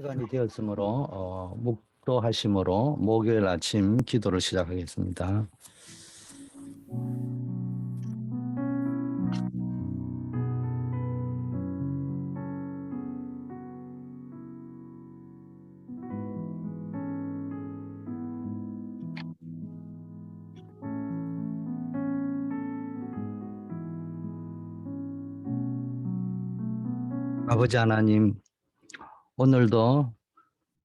시간이 되었으므로 묵도하심으로 목요일 아침 기도를 시작하겠습니다. 아버지 하나님, 오늘도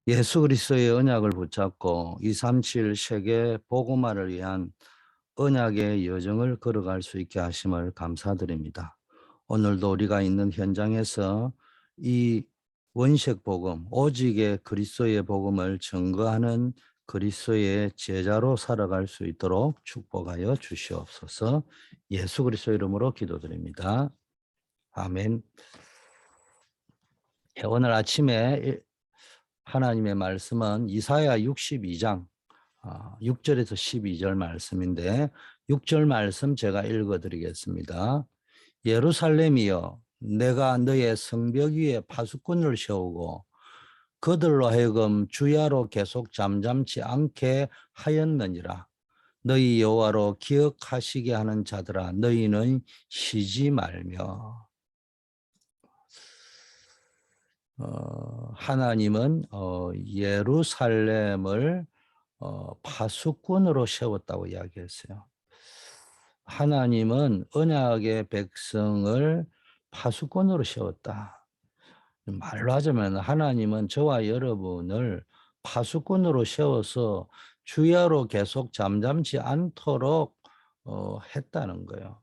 예수 그리스도의 언약을 붙잡고 237 세계 복음화를 위한 언약의 여정을 걸어갈 수 있게 하심을 감사드립니다. 오늘도 우리가 있는 현장에서 이 원색 복음, 오직의 그리스도의 복음을 증거하는 그리스도의 제자로 살아갈 수 있도록 축복하여 주시옵소서. 예수 그리스도 이름으로 기도드립니다. 아멘. 오늘 아침에 하나님의 말씀은 이사야 62장 6절에서 12절 말씀인데 6절 말씀 제가 읽어드리겠습니다. 예루살렘이여, 내가 너의 성벽 위에 파수꾼을 세우고 그들로 하여금 주야로 계속 잠잠치 않게 하였느니라. 너희 여호와로 기억하시게 하는 자들아, 너희는 쉬지 말며. 하나님은 예루살렘을 파수꾼으로 세웠다고 이야기했어요. 하나님은 언약의 백성을 파수꾼으로 세웠다. 말로 하자면 하나님은 저와 여러분을 파수꾼으로 세워서 주야로 계속 잠잠지 않도록 했다는 거예요.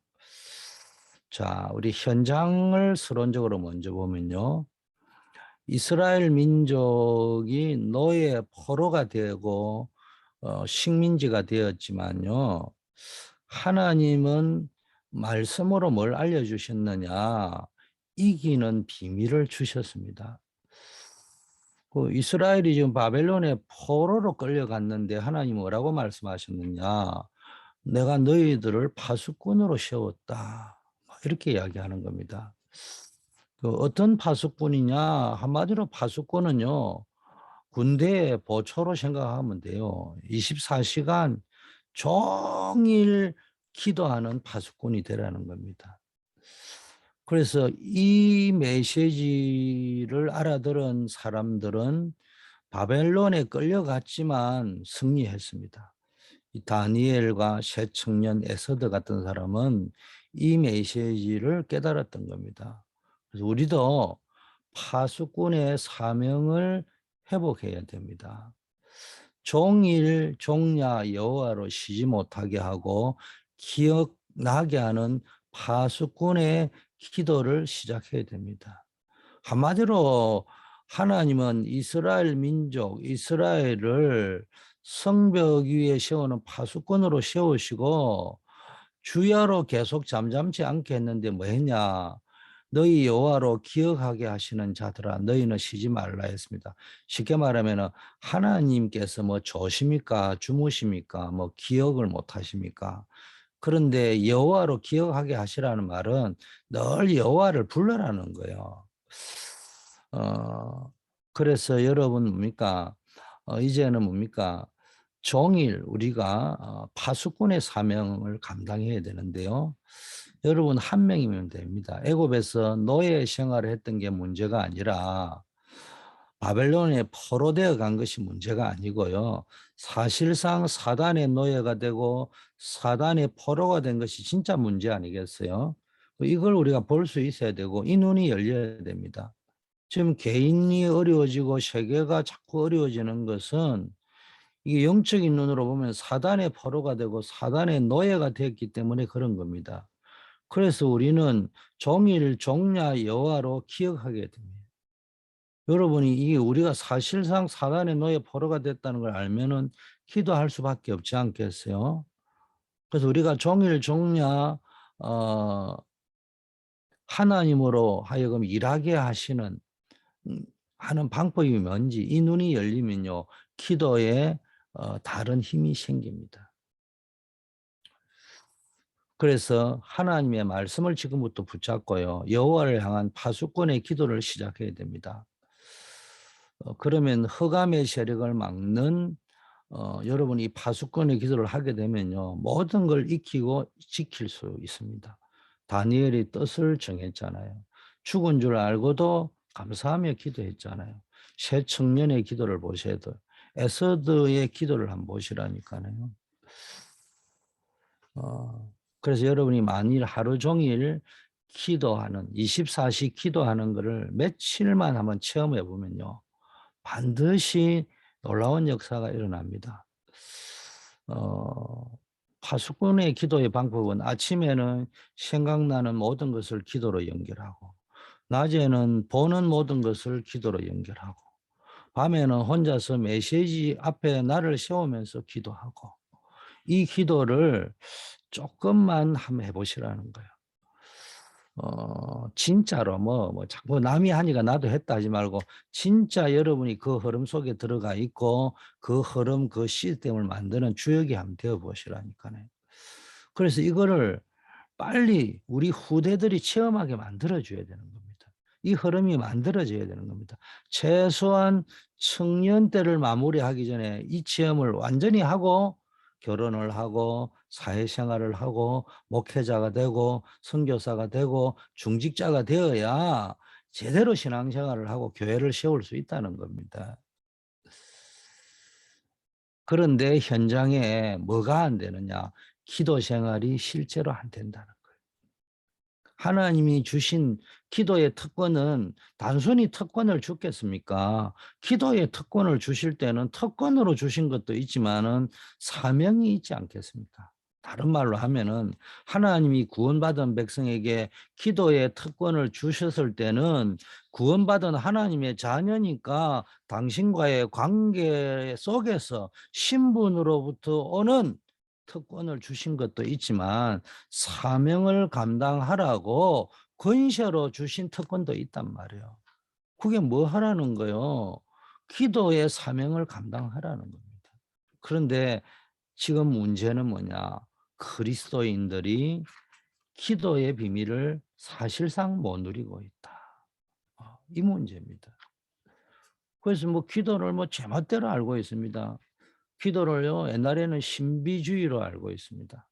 자, 우리 현장을 서론적으로 먼저 보면요. 이스라엘 민족이 노예 포로가 되고 식민지가 되었지만요. 하나님은 말씀으로 뭘 알려주셨느냐? 이기는 비밀을 주셨습니다. 이스라엘이 지금 바벨론의 포로로 끌려갔는데 하나님이 뭐라고 말씀하셨느냐? 내가 너희들을 파수꾼으로 세웠다. 이렇게 이야기하는 겁니다. 어떤 파수꾼이냐? 한마디로 파수꾼은요, 군대의 보초로 생각하면 돼요. 24시간 종일 기도하는 파수꾼이 되라는 겁니다. 그래서 이 메시지를 알아들은 사람들은 바벨론에 끌려갔지만 승리했습니다. 이 다니엘과 새 청년 에서드 같은 사람은 이 메시지를 깨달았던 겁니다. 그래서 우리도 파수꾼의 사명을 회복해야 됩니다. 종일 종야 여호와로 쉬지 못하게 하고 기억나게 하는 파수꾼의 기도를 시작해야 됩니다. 한마디로 하나님은 이스라엘 민족, 이스라엘을 성벽 위에 세우는 파수꾼으로 세우시고 주야로 계속 잠잠지 않게 했는데 뭐 했냐? 너희 여호와로 기억하게 하시는 자들아, 너희는 쉬지 말라 했습니다. 쉽게 말하면 하나님께서 뭐 조십니까? 주무십니까? 뭐 기억을 못 하십니까? 그런데 여호와로 기억하게 하시라는 말은 늘 여호와를 불러라는 거예요. 그래서 여러분 뭡니까? 이제는 뭡니까? 종일 우리가 파수꾼의 사명을 감당해야 되는데요. 여러분 한 명이면 됩니다. 애굽에서 노예 생활을 했던 게 문제가 아니라 바벨론에 포로되어 간 것이 문제가 아니고요. 사실상 사단의 노예가 되고 사단의 포로가 된 것이 진짜 문제 아니겠어요? 이걸 우리가 볼 수 있어야 되고 이 눈이 열려야 됩니다. 지금 개인이 어려워지고 세계가 자꾸 어려워지는 것은 이게 영적인 눈으로 보면 사단의 포로가 되고 사단의 노예가 되었기 때문에 그런 겁니다. 그래서 우리는 종일 종야 여호와로 기억하게 됩니다. 여러분이 이게 우리가 사실상 사단의 노예 포로가 됐다는 걸 알면은 기도할 수밖에 없지 않겠어요? 그래서 우리가 종일 종야 하나님으로 하여금 일하게 하시는 하는 방법이 뭔지 이 눈이 열리면요 기도에 다른 힘이 생깁니다. 그래서 하나님의 말씀을 지금부터 붙잡고요 여호와를 향한 파수꾼의 기도를 시작해야 됩니다. 그러면 흑암의 세력을 막는 여러분이 이 파수꾼의 기도를 하게 되면요. 모든 걸 익히고 지킬 수 있습니다. 다니엘이 뜻을 정했잖아요. 죽은 줄 알고도 감사하며 기도했잖아요. 새 청년의 기도를 보셔야 돼요. 에서드의 기도를 한번 보시라니까요. 그래서 여러분이 만일 하루 종일 기도하는 24시 기도하는 것을 며칠만 한번 체험해 보면요. 반드시 놀라운 역사가 일어납니다. 파수꾼의 기도의 방법은 아침에는 생각나는 모든 것을 기도로 연결하고 낮에는 보는 모든 것을 기도로 연결하고 밤에는 혼자서 메시지 앞에 나를 세우면서 기도하고 이 기도를 조금만 한번 해보시라는 거예요. 진짜로 자꾸 남이 하니까 나도 했다 하지 말고 진짜 여러분이 그 흐름 속에 들어가 있고 그 흐름 그 시스템을 만드는 주역이 한번 되어 보시라니까요. 그래서 이거를 빨리 우리 후대들이 체험하게 만들어 줘야 되는 겁니다. 이 흐름이 만들어져야 되는 겁니다. 최소한 청년 때를 마무리하기 전에 이 체험을 완전히 하고 결혼을 하고 사회생활을 하고 목회자가 되고 선교사가 되고 중직자가 되어야 제대로 신앙생활을 하고 교회를 세울 수 있다는 겁니다. 그런데 현장에 뭐가 안 되느냐? 기도 생활이 실제로 안 된다는 거예요. 하나님이 주신 기도의 특권은 단순히 특권을 주겠습니까? 기도의 특권을 주실 때는 특권으로 주신 것도 있지만은 사명이 있지 않겠습니까? 다른 말로 하면은 하나님이 구원받은 백성에게 기도의 특권을 주셨을 때는 구원받은 하나님의 자녀니까 당신과의 관계 속에서 신분으로부터 오는 특권을 주신 것도 있지만 사명을 감당하라고 권세로 주신 특권도 있단 말이에요. 그게 뭐 하라는 거요? 기도의 사명을 감당하라는 겁니다. 그런데 지금 문제는 뭐냐? 그리스도인들이 기도의 비밀을 사실상 못 누리고 있다. 이 문제입니다. 그래서 기도를 제멋대로 알고 있습니다. 기도를요, 옛날에는 신비주의로 알고 있습니다.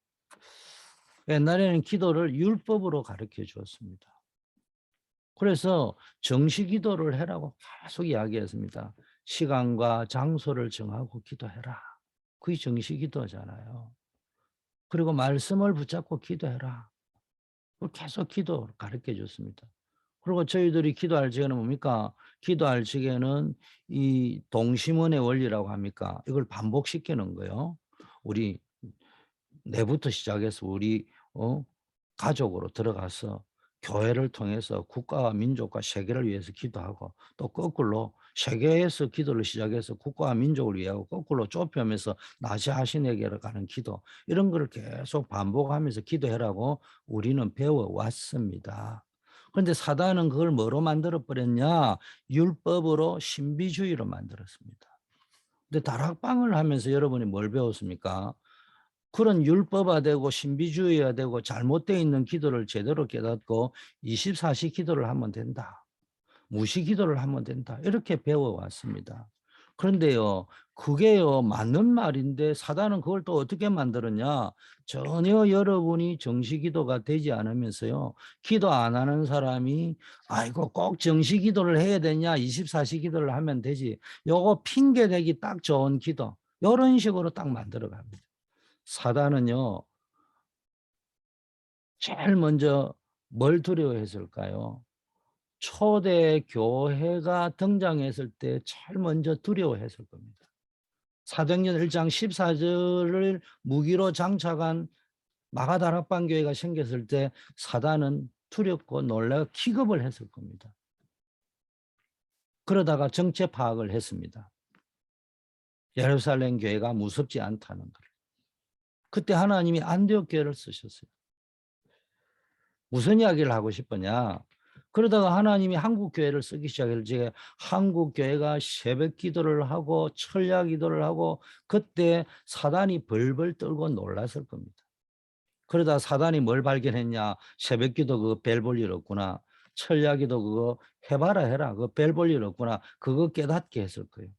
옛날에는 기도를 율법으로 가르쳐 주었습니다. 그래서 정시 기도를 해라고 계속 이야기했습니다. 시간과 장소를 정하고 기도해라. 그게 정시 기도잖아요. 그리고 말씀을 붙잡고 기도해라. 계속 기도 가르쳐 줬습니다. 그리고 저희들이 기도할 적에는 뭡니까? 기도할 적에는 이 동심원의 원리라고 합니까? 이걸 반복시키는 거예요. 우리 내부터 시작해서 우리 가족으로 들어가서 교회를 통해서 국가와 민족과 세계를 위해서 기도하고 또 거꾸로 세계에서 기도를 시작해서 국가와 민족을 위하고 거꾸로 좁혀면서 나시 하신에게로 가는 기도 이런 거를 계속 반복하면서 기도해라고 우리는 배워왔습니다. 그런데 사단은 그걸 뭐로 만들어 버렸냐? 율법으로 신비주의로 만들었습니다. 근데 다락방을 하면서 여러분이 뭘 배웠습니까? 그런 율법화되고 신비주의화되고 잘못되어 있는 기도를 제대로 깨닫고 24시 기도를 하면 된다. 무시 기도를 하면 된다. 이렇게 배워왔습니다. 그런데요, 그게요, 맞는 말인데 사단은 그걸 또 어떻게 만들었냐? 전혀 여러분이 정시 기도가 되지 않으면서요, 기도 안 하는 사람이, 아이고, 꼭 정시 기도를 해야 되냐? 24시 기도를 하면 되지. 요거 핑계대기 딱 좋은 기도. 이런 식으로 딱 만들어 갑니다. 사단은요, 제일 먼저 뭘 두려워했을까요? 초대 교회가 등장했을 때 제일 먼저 두려워했을 겁니다. 사도행전 1장 14절을 무기로 장착한 마가다락방 교회가 생겼을 때 사단은 두렵고 놀라 기겁을 했을 겁니다. 그러다가 정체 파악을 했습니다. 예루살렘 교회가 무섭지 않다는 걸. 그때 하나님이 안디옥 교회를 쓰셨어요. 무슨 이야기를 하고 싶으냐? 그러다가 하나님이 한국 교회를 쓰기 시작할 때 한국 교회가 새벽 기도를 하고 철야 기도를 하고 그때 사단이 벌벌 떨고 놀랐을 겁니다. 그러다 사단이 뭘 발견했냐? 새벽 기도 그 별 볼 일 없구나. 철야기도 그거 해봐라 해라. 그거 별 볼 일 없구나. 그거 깨닫게 했을 거예요.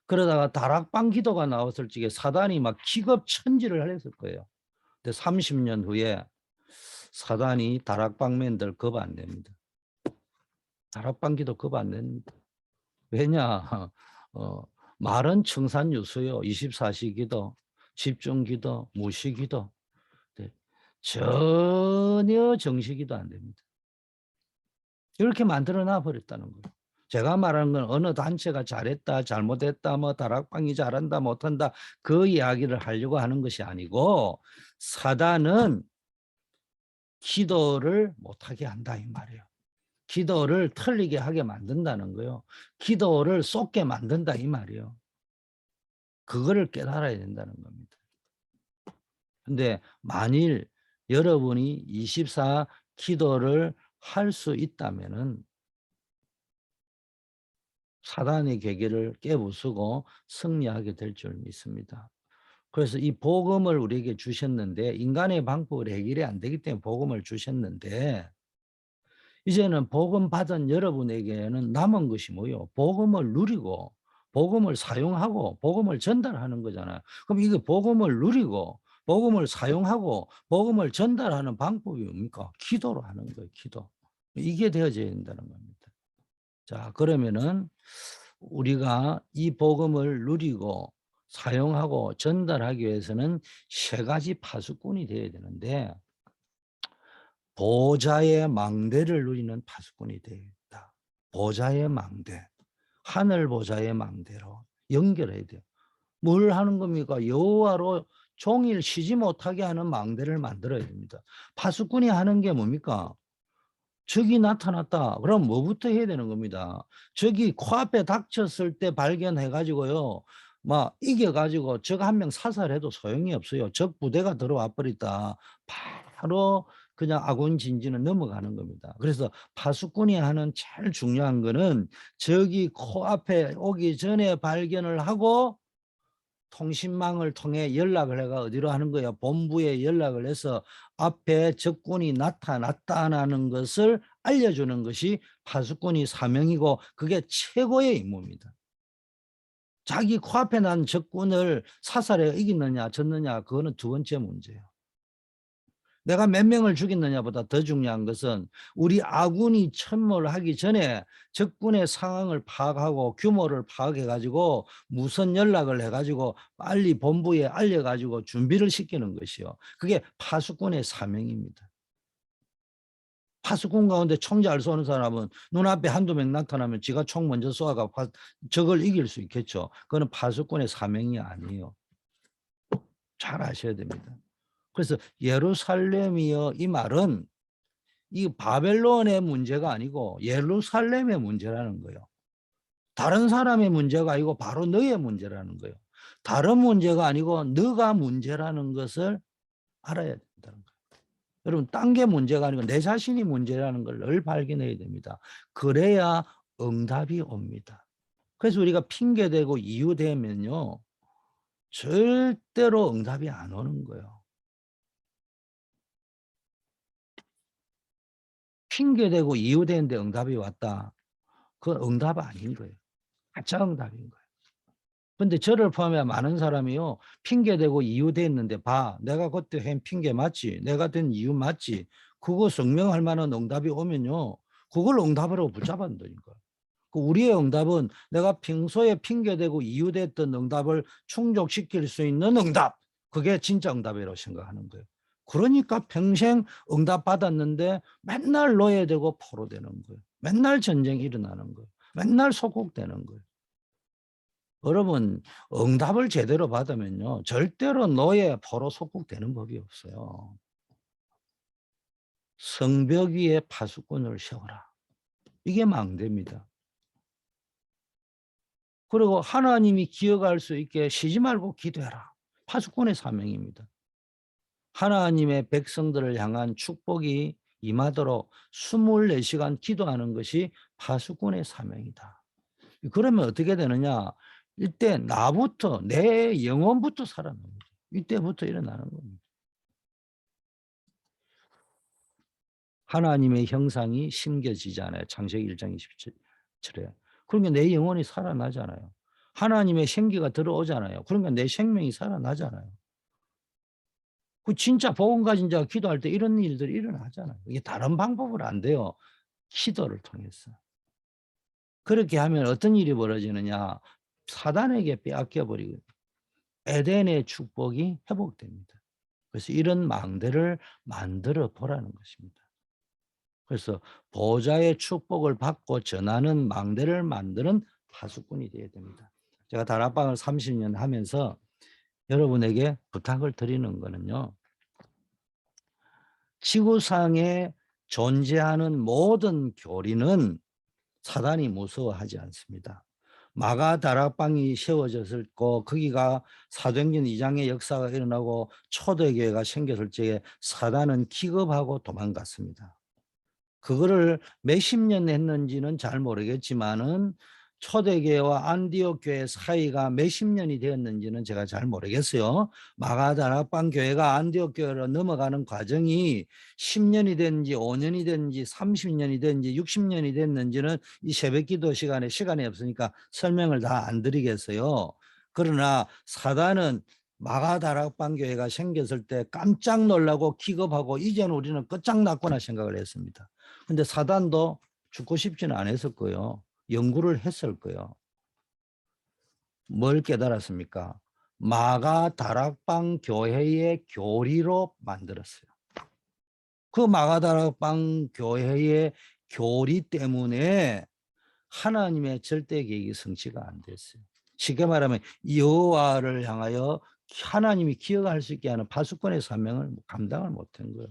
그러다가 다락방 기도가 나왔을 적에 사단이 막 기겁천지를 했을 거예요. 근데 30년 후에 사단이 다락방맨들 겁 안 냅니다. 다락방 기도 겁 안 냅니다. 왜냐? 어, 말은 청산유수요. 24시 기도, 집중 기도, 무시 기도. 네. 전혀 정시기도 안 됩니다. 이렇게 만들어 놔 버렸다는 거예요. 제가 말하는 건 어느 단체가 잘했다, 잘못했다, 뭐 다락방이 잘한다, 못한다 그 이야기를 하려고 하는 것이 아니고 사단은 기도를 못하게 한다 이 말이에요. 기도를 틀리게 하게 만든다는 거예요. 기도를 쏟게 만든다 이 말이에요. 그거를 깨달아야 된다는 겁니다. 근데 만일 여러분이 24 기도를 할 수 있다면은 사단의 계계를 깨부수고 승리하게 될 줄 믿습니다. 그래서 이 복음을 우리에게 주셨는데 인간의 방법으로 해결이 안 되기 때문에 복음을 주셨는데 이제는 복음 받은 여러분에게는 남은 것이 뭐예요? 복음을 누리고 복음을 사용하고 복음을 전달하는 거잖아요. 그럼 이게 복음을 누리고 복음을 사용하고 복음을 전달하는 방법이 뭡니까? 기도로 하는 거예요. 기도. 이게 되어져야 된다는 겁니다. 자, 그러면은 우리가 이 복음을 누리고 사용하고 전달하기 위해서는 세 가지 파수꾼이 되어야 되는데 보좌의 망대를 누리는 파수꾼이 되겠다. 보좌의 망대, 하늘 보좌의 망대로 연결해야 돼요. 뭘 하는 겁니까? 여호와로 종일 쉬지 못하게 하는 망대를 만들어야 됩니다. 파수꾼이 하는 게 뭡니까? 적이 나타났다. 그럼 뭐부터 해야 되는 겁니다. 적이 코앞에 닥쳤을 때 발견해가지고요. 막 이겨가지고 적 한 명 사살해도 소용이 없어요. 적 부대가 들어와 버렸다. 바로 그냥 아군 진지는 넘어가는 겁니다. 그래서 파수꾼이 하는 제일 중요한 거는 적이 코앞에 오기 전에 발견을 하고 통신망을 통해 연락을 해가 어디로 하는 거야? 본부에 연락을 해서 앞에 적군이 나타났다는 것을 알려주는 것이 파수꾼이 사명이고 그게 최고의 임무입니다. 자기 코앞에 난 적군을 사살해 이기느냐 졌느냐 그거는 두 번째 문제예요. 내가 몇 명을 죽였느냐보다 더 중요한 것은 우리 아군이 침몰하기 전에 적군의 상황을 파악하고 규모를 파악해가지고 무선 연락을 해가지고 빨리 본부에 알려가지고 준비를 시키는 것이요. 그게 파수꾼의 사명입니다. 파수꾼 가운데 총 잘 쏘는 사람은 눈앞에 한두 명 나타나면 지가 총 먼저 쏘아가 적을 이길 수 있겠죠. 그거는 파수꾼의 사명이 아니에요. 잘 아셔야 됩니다. 그래서 예루살렘이여 이 말은 이 바벨론의 문제가 아니고 예루살렘의 문제라는 거예요. 다른 사람의 문제가 아니고 바로 너의 문제라는 거예요. 다른 문제가 아니고 너가 문제라는 것을 알아야 된다는 거예요. 여러분 딴 게 문제가 아니고 내 자신이 문제라는 걸 늘 발견해야 됩니다. 그래야 응답이 옵니다. 그래서 우리가 핑계대고 이유대면요. 절대로 응답이 안 오는 거예요. 핑계대고 이유대는데 응답이 왔다. 그건 응답 아닌 거예요. 가짜 응답인 거예요. 근데 저를 포함해 많은 사람이요. 핑계대고 이유댔는데 봐. 내가 그때 한 핑계 맞지? 내가 된 이유 맞지? 그거 증명할 만한 응답이 오면요. 그걸 응답으로 붙잡아야 된다니까. 그 우리의 응답은 내가 평소에 핑계대고 이유댔던 응답을 충족시킬 수 있는 응답. 그게 진짜 응답이라고 생각하는 거예요. 그러니까 평생 응답 받았는데 맨날 노예되고 포로되는 거예요. 맨날 전쟁이 일어나는 거예요. 맨날 소국되는 거예요. 여러분 응답을 제대로 받으면요. 절대로 노예 포로 속국되는 법이 없어요. 성벽 위에 파수꾼을 세워라. 이게 망대입니다. 그리고 하나님이 기억할 수 있게 쉬지 말고 기도해라. 파수꾼의 사명입니다. 하나님의 백성들을 향한 축복이 임하도록 24시간 기도하는 것이 파수꾼의 사명이다. 그러면 어떻게 되느냐? 이때 나부터 내 영혼부터 살아납니다. 이때부터 일어나는 겁니다. 하나님의 형상이 심겨지잖아요. 창세기 1장 27절에. 그러니까 내 영혼이 살아나잖아요. 하나님의 생기가 들어오잖아요. 그러니까 내 생명이 살아나잖아요. 그 진짜 복음 가진 자가 기도할 때 이런 일들이 일어나잖아요. 이게 다른 방법으로 안 돼요. 기도를 통해서. 그렇게 하면 어떤 일이 벌어지느냐. 사단에게 빼앗겨 버리고 에덴의 축복이 회복됩니다. 그래서 이런 망대를 만들어 보라는 것입니다. 그래서 보좌의 축복을 받고 전하는 망대를 만드는 파수꾼이 되어야 됩니다. 제가 다락방을 30년 하면서 여러분에게 부탁을 드리는 거는요. 지구상에 존재하는 모든 교리는 사단이 무서워하지 않습니다. 마가 다락방이 세워졌을 거 거기가 사도행전 2장의 역사가 일어나고 초대교회가 생겼을 적에 사단은 기겁하고 도망갔습니다. 그거를 몇십 년 했는지는 잘 모르겠지만은 초대교회와 안디옥 교회 사이가 몇십 년이 되었는지는 제가 잘 모르겠어요. 마가다락방 교회가 안디옥 교회로 넘어가는 과정이 10년이 됐는지 5년이 됐는지 30년이 됐는지 60년이 됐는지는 이 새벽기도 시간이 없으니까 설명을 다 안 드리겠어요. 그러나 사단은 마가다락방 교회가 생겼을 때 깜짝 놀라고 기겁하고 이제는 우리는 끝장났구나 생각을 했습니다. 근데 사단도 죽고 싶지는 않았을 거예요. 연구를 했을 거예요. 뭘 깨달았습니까? 마가 다락방 교회의 교리로 만들었어요. 그 마가 다락방 교회의 교리 때문에 하나님의 절대 계획이 성취가 안 됐어요. 쉽게 말하면 여호와를 향하여 하나님이 기억할 수 있게 하는 파수꾼의 사명을 감당을 못한 거예요.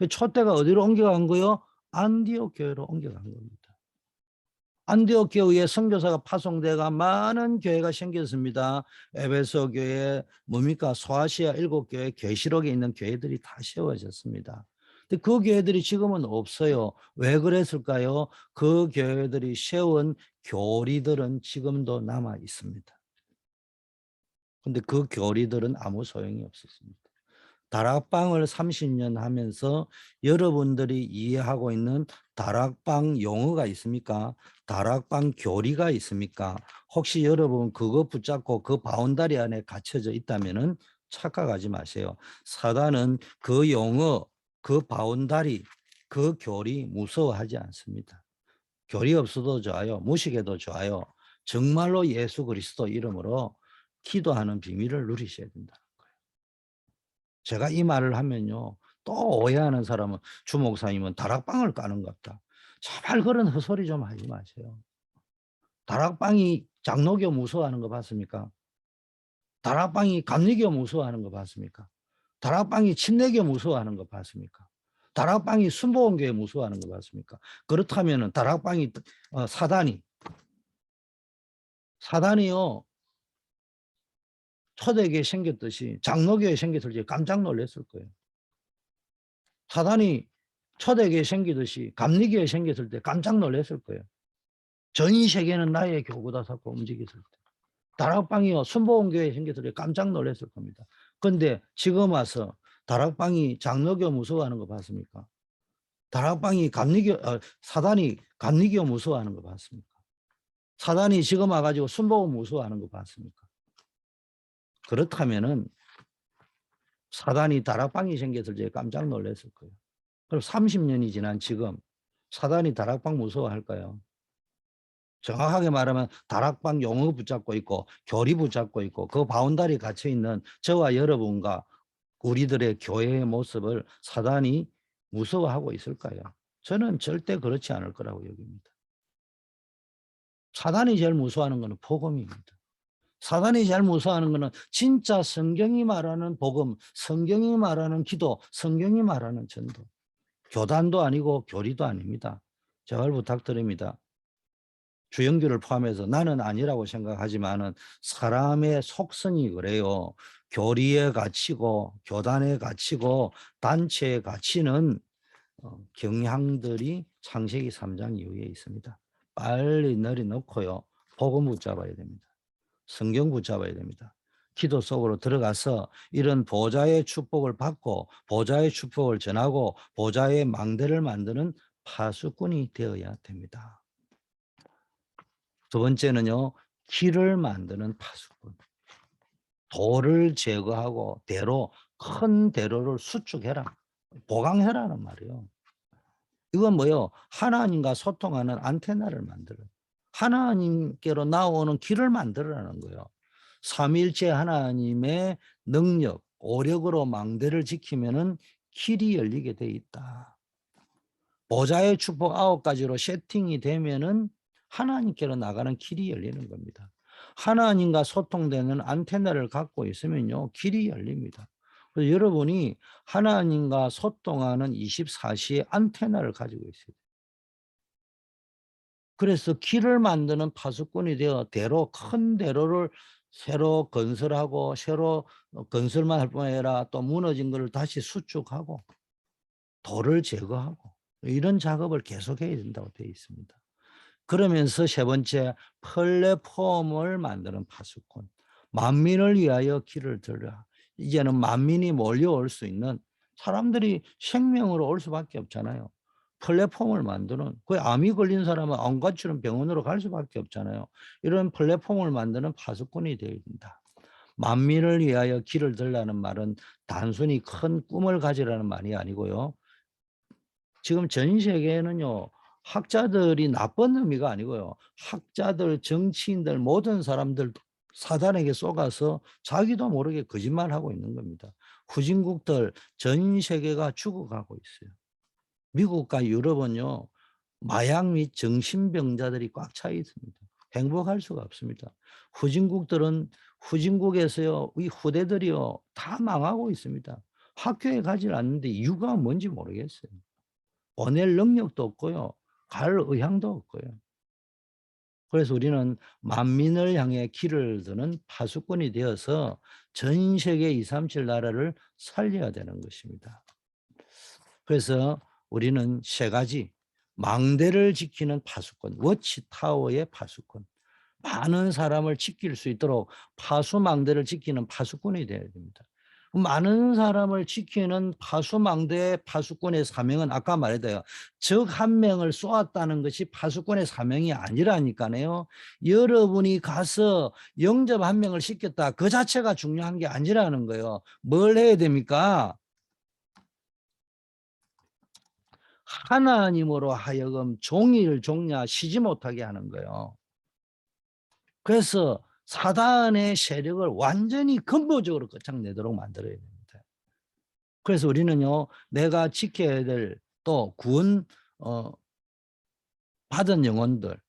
촛대가 어디로 옮겨간 거예요? 안디옥 교회로 옮겨간 겁니다. 안디옥 교회에 선교사가 파송돼가 많은 교회가 생겼습니다. 에베소 교회, 뭡니까? 소아시아 7교회, 계시록에 있는 교회들이 다 세워졌습니다. 근데 그 교회들이 지금은 없어요. 왜 그랬을까요? 그 교회들이 세운 교리들은 지금도 남아 있습니다. 근데 그 교리들은 아무 소용이 없었습니다. 다락방을 30년 하면서 여러분들이 이해하고 있는 다락방 용어가 있습니까? 다락방 교리가 있습니까? 혹시 여러분 그거 붙잡고 그 바운다리 안에 갇혀져 있다면 착각하지 마세요. 사단은 그 용어, 그 바운다리, 그 교리 무서워하지 않습니다. 교리 없어도 좋아요. 무식해도 좋아요. 정말로 예수 그리스도 이름으로 기도하는 비밀을 누리셔야 된다. 제가 이 말을 하면요. 또 오해하는 사람은 주 목사님은 다락방을 까는 것 같다. 제발 그런 헛소리 좀 하지 마세요. 다락방이 장로교 무서워하는 거 봤습니까? 다락방이 감리교 무서워하는 거 봤습니까? 다락방이 침례교 무서워하는 거 봤습니까? 다락방이 순복음교회 무서워하는 거 봤습니까? 그렇다면 다락방이 사단이요. 초대교회 생겼듯이 장로교회 생겼을 때 깜짝 놀랐을 거예요. 사단이 초대교회 생기듯이 감리교회 생겼을 때 깜짝 놀랐을 거예요. 전 세계는 나의 교구다 잡고 움직였을 때. 다락방이요. 순복음교회 생겼을 때 깜짝 놀랐을 겁니다. 그런데 지금 와서 다락방이 장로교 무서워하는 거 봤습니까? 다락방이 사단이 감리교 무서워하는 거 봤습니까? 사단이 지금 와가지고 순복음 무서워하는 거 봤습니까? 그렇다면은 사단이 다락방이 생겼을 때 깜짝 놀랐을 거예요. 그럼 30년이 지난 지금 사단이 다락방 무서워할까요? 정확하게 말하면 다락방 용어 붙잡고 있고 교리 붙잡고 있고 그 바운다리 갇혀 있는 저와 여러분과 우리들의 교회의 모습을 사단이 무서워하고 있을까요? 저는 절대 그렇지 않을 거라고 여깁니다. 사단이 제일 무서워하는 것은 복음입니다. 사단이 제일 무서워하는 것은 진짜 성경이 말하는 복음, 성경이 말하는 기도, 성경이 말하는 전도. 교단도 아니고 교리도 아닙니다. 제발 부탁드립니다. 주영규를 포함해서 나는 아니라고 생각하지만은 사람의 속성이 그래요. 교리의 가치고 교단의 가치고 단체의 가치는 경향들이 창세기 3장 이후에 있습니다. 빨리 내려놓고요. 복음 붙잡아야 됩니다. 성경 붙잡아야 됩니다. 기도 속으로 들어가서 이런 보좌의 축복을 받고 보좌의 축복을 전하고 보좌의 망대를 만드는 파수꾼이 되어야 됩니다. 두 번째는요, 길을 만드는 파수꾼. 돌을 제거하고 큰 대로를 수축해라. 보강해라는 말이에요. 이건 뭐예요? 하나님과 소통하는 안테나를 만들어요. 하나님께로 나오는 길을 만들어라는 거예요. 삼위일체 하나님의 능력, 오력으로 망대를 지키면은 길이 열리게 돼 있다. 보좌의 축복 9가지로 세팅이 되면은 하나님께로 나가는 길이 열리는 겁니다. 하나님과 소통되는 안테나를 갖고 있으면요, 길이 열립니다. 그래서 여러분이 하나님과 소통하는 24시의 안테나를 가지고 있어요. 그래서 길을 만드는 파수꾼이 되어 큰 대로를 새로 건설하고 새로 건설만 할 뿐 아니라 또 무너진 것을 다시 수축하고 돌을 제거하고 이런 작업을 계속해야 된다고 되어 있습니다. 그러면서 세 번째, 플랫폼을 만드는 파수꾼. 만민을 위하여 길을 들라. 이제는 만민이 몰려올 수 있는, 사람들이 생명으로 올 수밖에 없잖아요. 플랫폼을 만드는, 그 암이 걸린 사람은 암같이는 병원으로 갈 수밖에 없잖아요. 이런 플랫폼을 만드는 파수꾼이 되어야 된다. 만민을 위하여 길을 들라는 말은 단순히 큰 꿈을 가지라는 말이 아니고요. 지금 전 세계에는요, 학자들이 나쁜 의미가 아니고요, 학자들, 정치인들, 모든 사람들 사단에게 속아서 자기도 모르게 거짓말하고 있는 겁니다. 후진국들 전 세계가 죽어가고 있어요. 미국과 유럽은요, 마약 및 정신병자들이 꽉 차 있습니다. 행복할 수가 없습니다. 후진국에서요, 이 후대들이요, 다 망하고 있습니다. 학교에 가지 않는데 이유가 뭔지 모르겠어요. 보낼 능력도 없고요, 갈 의향도 없고요. 그래서 우리는 만민을 향해 길을 드는 파수꾼이 되어서 전 세계 237 나라를 살려야 되는 것입니다. 그래서 우리는 세 가지, 망대를 지키는 파수꾼, 워치타워의 파수꾼, 많은 사람을 지킬 수 있도록 파수망대를 지키는 파수꾼이 되어야 됩니다. 많은 사람을 지키는 파수망대 파수꾼의 사명은 아까 말했다요, 적 한 명을 쏘았다는 것이 파수꾼의 사명이 아니라니까요. 여러분이 가서 영접 한 명을 시켰다, 그 자체가 중요한 게 아니라는 거예요. 뭘 해야 됩니까? 하나님으로 하여금 종일 종냐 쉬지 못하게 하는 거예요. 그래서 사단의 세력을 완전히 근본적으로 끝장내도록 만들어야 됩니다. 그래서 우리는요, 내가 지켜야 될 또 구원 받은 영혼들,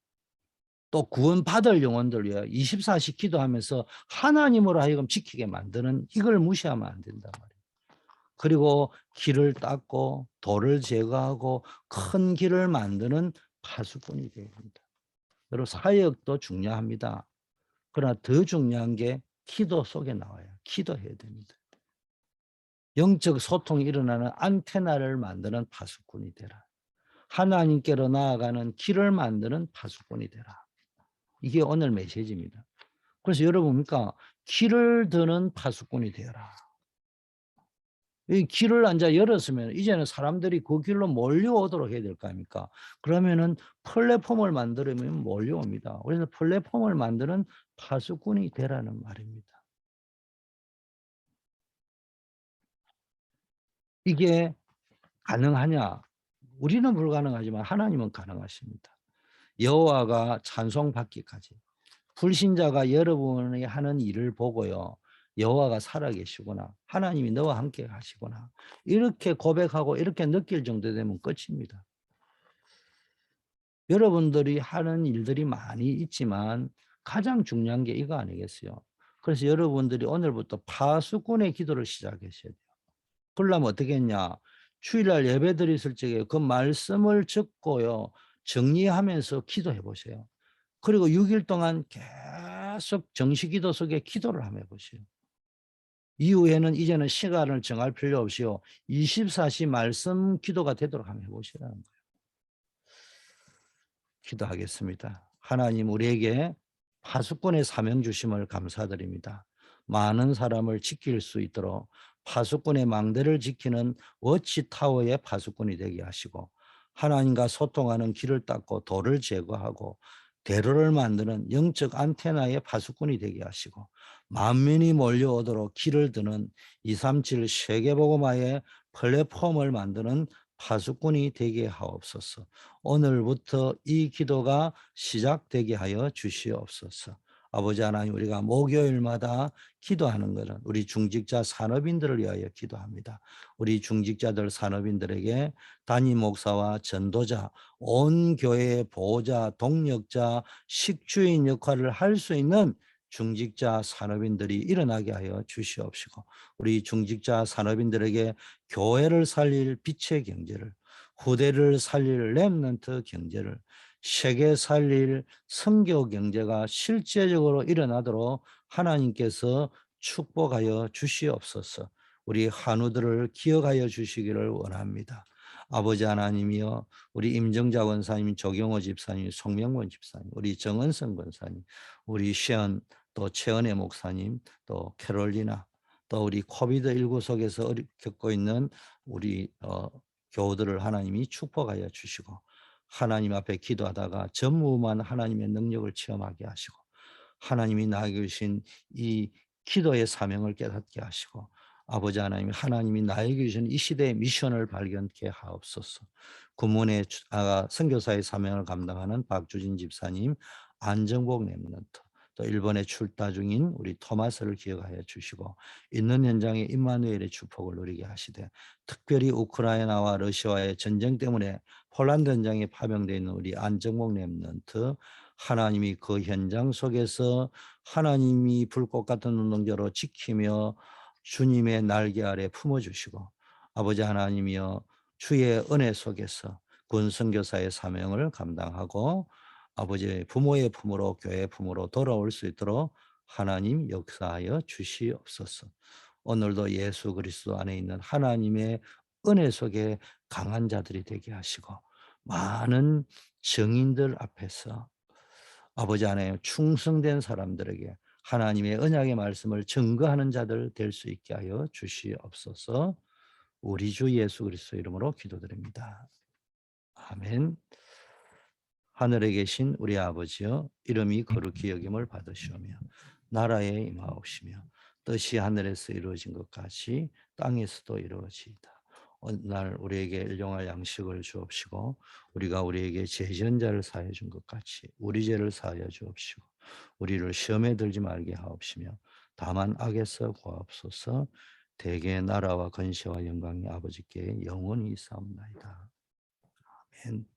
또 구원받을 영혼들 위해 24시 기도하면서 하나님으로 하여금 지키게 만드는, 이걸 무시하면 안 된단 말이에요. 그리고 길을 닦고 돌을 제거하고 큰 길을 만드는 파수꾼이 되어야 됩니다. 여러분, 사역도 중요합니다. 그러나 더 중요한 게 기도 속에 나와요. 기도해야 됩니다. 영적 소통이 일어나는 안테나를 만드는 파수꾼이 되라. 하나님께로 나아가는 길을 만드는 파수꾼이 되라. 이게 오늘 메시지입니다. 그래서 여러분 뭡니까? 길을 드는 파수꾼이 되어라. 이 길을 앉아 열었으면 이제는 사람들이 그 길로 몰려오도록 해야 될 거 아닙니까? 그러면은 플랫폼을 만들면 몰려옵니다. 그래서 플랫폼을 만드는 파수꾼이 되라는 말입니다. 이게 가능하냐? 우리는 불가능하지만 하나님은 가능하십니다. 여호와가 찬송받기까지. 불신자가 여러분이 하는 일을 보고요, 여호와가 살아계시구나, 하나님이 너와 함께 하시구나, 이렇게 고백하고 이렇게 느낄 정도 되면 끝입니다. 여러분들이 하는 일들이 많이 있지만 가장 중요한 게 이거 아니겠어요? 그래서 여러분들이 오늘부터 파수꾼의 기도를 시작하셔야 돼요. 그러려면 어떻게 했냐? 주일날 예배 드렸을 적에 그 말씀을 듣고요, 정리하면서 기도해 보세요. 그리고 6일 동안 계속 정시기도 속에 기도를 한번 해보세요. 이후에는 이제는 시간을 정할 필요 없이요, 24시 말씀 기도가 되도록 한번 해보시라는 거예요. 기도하겠습니다. 하나님, 우리에게 파수꾼의 사명 주심을 감사드립니다. 많은 사람을 지킬 수 있도록 파수꾼의 망대를 지키는 워치타워의 파수꾼이 되게 하시고, 하나님과 소통하는 길을 닦고 돌을 제거하고 대로를 만드는 영적 안테나의 파수꾼이 되게 하시고, 만민이 몰려오도록 길을 드는 237 세계복음화의 플랫폼을 만드는 파수꾼이 되게 하옵소서. 오늘부터 이 기도가 시작되게 하여 주시옵소서. 아버지 하나님, 우리가 목요일마다 기도하는 것은 우리 중직자 산업인들을 위하여 기도합니다. 우리 중직자들 산업인들에게 담임 목사와 전도자, 온 교회의 보호자, 동력자, 식주인 역할을 할 수 있는 중직자 산업인들이 일어나게 하여 주시옵시고, 우리 중직자 산업인들에게 교회를 살릴 빛의 경제를, 후대를 살릴 렘넌트 경제를, 세계 살릴 선교 경제가 실제적으로 일어나도록 하나님께서 축복하여 주시옵소서. 우리 한우들을 기억하여 주시기를 원합니다. 아버지 하나님이여, 우리 임정자 원사님, 조경호 집사님, 송명권 집사님, 우리 정은성 권사님, 우리 시언, 또 최은혜 목사님, 또 캐롤리나, 또 우리 코비드19 속에서 겪고 있는 우리 교우들을 하나님이 축복하여 주시고, 하나님 앞에 기도하다가 전무후무한 하나님의 능력을 체험하게 하시고, 하나님이 나에게 주신 이 기도의 사명을 깨닫게 하시고, 아버지 하나님, 하나님이 나에게 주신 이 시대의 미션을 발견케 하옵소서. 구문의 선교사의 사명을 감당하는 박주진 집사님, 안정복 렘넌트, 또 일본에 출타 중인 우리 토마스를 기억하여 주시고, 있는 현장에 임마누엘의 축복을 누리게 하시되, 특별히 우크라이나와 러시아의 전쟁 때문에 폴란드 현장에 파병되어 있는 우리 안정복 렘넌트, 하나님이 그 현장 속에서 하나님이 불꽃 같은 운동자로 지키며 주님의 날개 아래 품어주시고, 아버지 하나님이여, 주의 은혜 속에서 군 선교사의 사명을 감당하고 아버지의 부모의 품으로, 교회의 품으로 돌아올 수 있도록 하나님 역사하여 주시옵소서. 오늘도 예수 그리스도 안에 있는 하나님의 은혜 속에 강한 자들이 되게 하시고, 많은 증인들 앞에서 아버지 하나님 충성된 사람들에게 하나님의 언약의 말씀을 증거하는 자들 될 수 있게 하여 주시옵소서. 우리 주 예수 그리스도 이름으로 기도드립니다. 아멘. 하늘에 계신 우리 아버지여, 이름이 거룩히 여김을 받으시오며 나라에 임하옵시며 뜻이 하늘에서 이루어진 것 같이 땅에서도 이루어지이다. 오늘 우리에게 일용할 양식을 주옵시고, 우리가 우리에게 죄 지은 자를 사하여 준 것 같이 우리 죄를 사하여 주옵시고, 우리를 시험에 들지 말게 하옵시며 다만 악에서 구하옵소서. 대개의 나라와 건시와 영광이 아버지께 영원히 있사옵나이다. 아멘.